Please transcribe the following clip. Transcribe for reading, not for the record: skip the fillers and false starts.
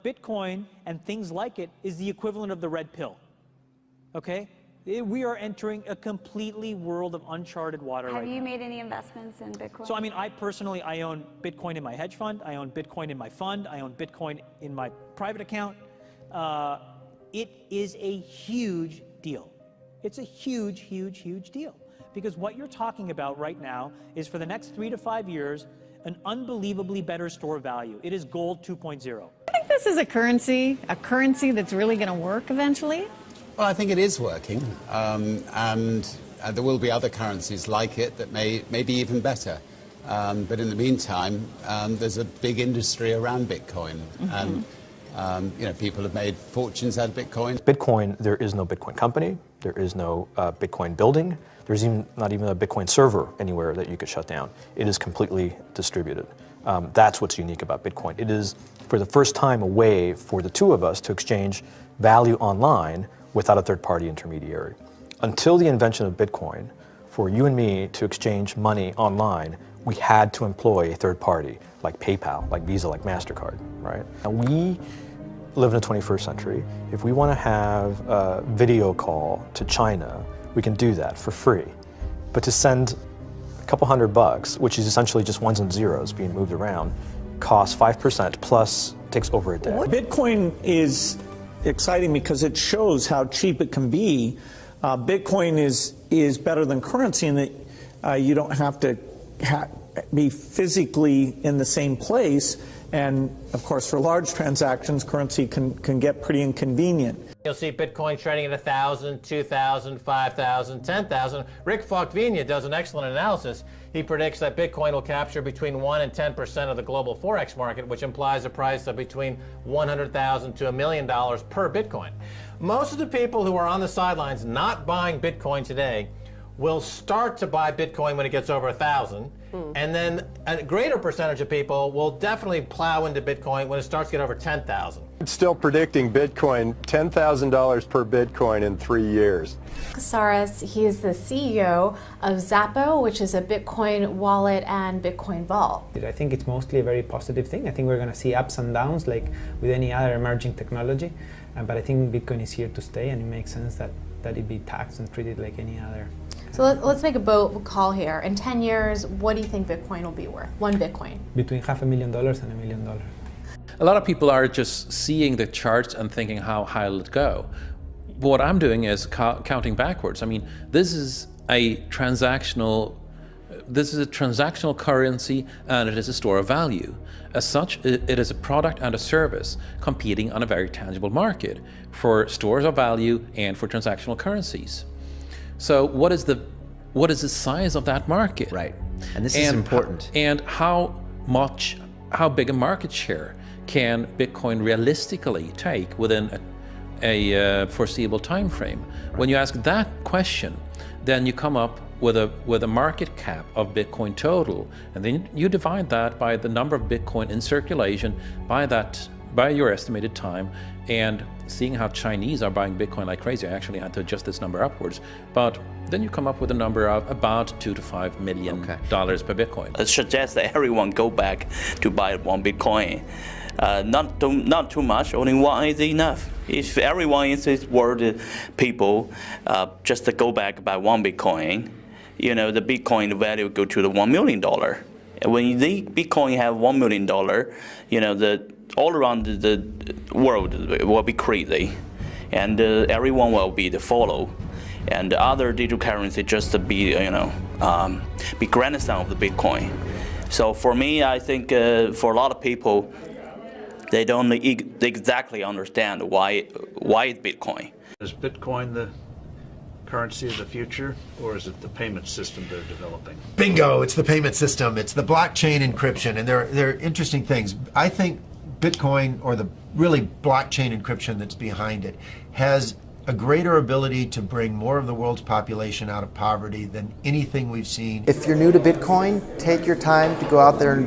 Bitcoin and things like it is the equivalent of the red pill, okay? We are entering a completely world of uncharted water right now. Have you made any investments in Bitcoin? So, I mean, I personally own Bitcoin in my hedge fund. I own Bitcoin in my fund. I own Bitcoin in my private account. It is a huge deal. It's a huge, huge, huge deal. Because what you're talking about right now is for the next 3 to 5 years, an unbelievably better store of value. It is gold 2.0. I think this is a currency that's really going to work eventually. Well, I think it is working, and there will be other currencies like it that may be even better. But in the meantime, there's a big industry around Bitcoin, and people have made fortunes out of Bitcoin. Bitcoin, there is no Bitcoin company, there is no Bitcoin building, there's not even a Bitcoin server anywhere that you could shut down. It is completely distributed. That's what's unique about Bitcoin. It is, for the first time, a way for the two of us to exchange value online without a third-party intermediary. Until the invention of Bitcoin, for you and me to exchange money online, we had to employ a third party, like PayPal, like Visa, like MasterCard, right? Now we live in the 21st century. If we want to have a video call to China, we can do that for free. But to send a couple $100, which is essentially just ones and zeros being moved around, costs 5% plus takes over a day. Bitcoin is exciting because it shows how cheap it can be. Bitcoin is better than currency in that you don't have to be physically in the same place. And of course, for large transactions, currency can get pretty inconvenient. You'll see Bitcoin trading at 1,000, 2,000, 5,000, 10,000. Rick Falkvinia does an excellent analysis. He predicts that Bitcoin will capture between 1 and 10% of the global Forex market, which implies a price of between $100,000 to $1 million per Bitcoin. Most of the people who are on the sidelines not buying Bitcoin today will start to buy Bitcoin when it gets over 1,000, and then a greater percentage of people will definitely plow into Bitcoin when it starts to get over 10,000. It's still predicting Bitcoin $10,000 per Bitcoin in 3 years. Casares, he is the CEO of Zappo, which is a Bitcoin wallet and Bitcoin vault. I think it's mostly a very positive thing. I think we're going to see ups and downs like with any other emerging technology, but I think Bitcoin is here to stay, and it makes sense that it be taxed and treated like any other. So let's make a bold call here. In 10 years, what do you think Bitcoin will be worth? One Bitcoin? Between $500,000 and $1 million. A lot of people are just seeing the charts and thinking, how high will it go? What I'm doing is counting backwards. I mean, this is a transactional currency, and it is a store of value. As such, it is a product and a service competing on a very tangible market for stores of value and for transactional currencies. So what is the size of that market? Right, and this is important. And how big a market share can Bitcoin realistically take within a foreseeable time frame? Right. When you ask that question, then you come up with a market cap of Bitcoin total, and then you divide that by the number of Bitcoin in circulation by your estimated time, and seeing how Chinese are buying Bitcoin like crazy. I actually had to adjust this number upwards, but then you come up with a number of about $2 to $5 million per Bitcoin. I suggest that everyone go back to buy one Bitcoin. Not too much, only one is enough. If everyone in this world, people, just to go back buy one Bitcoin, the Bitcoin value go to the $1 million. And when the Bitcoin have $1 million, all around the world will be crazy, and everyone will be the follow, and the other digital currency just to be grandson of the Bitcoin. So for me, I think for a lot of people, they don't exactly understand why Bitcoin. Is Bitcoin the currency of the future, or is it the payment system they're developing? Bingo! It's the payment system. It's the blockchain encryption, and they're interesting things. I think Bitcoin, or the really blockchain encryption that's behind it, has a greater ability to bring more of the world's population out of poverty than anything we've seen. If you're new to Bitcoin, take your time to go out there and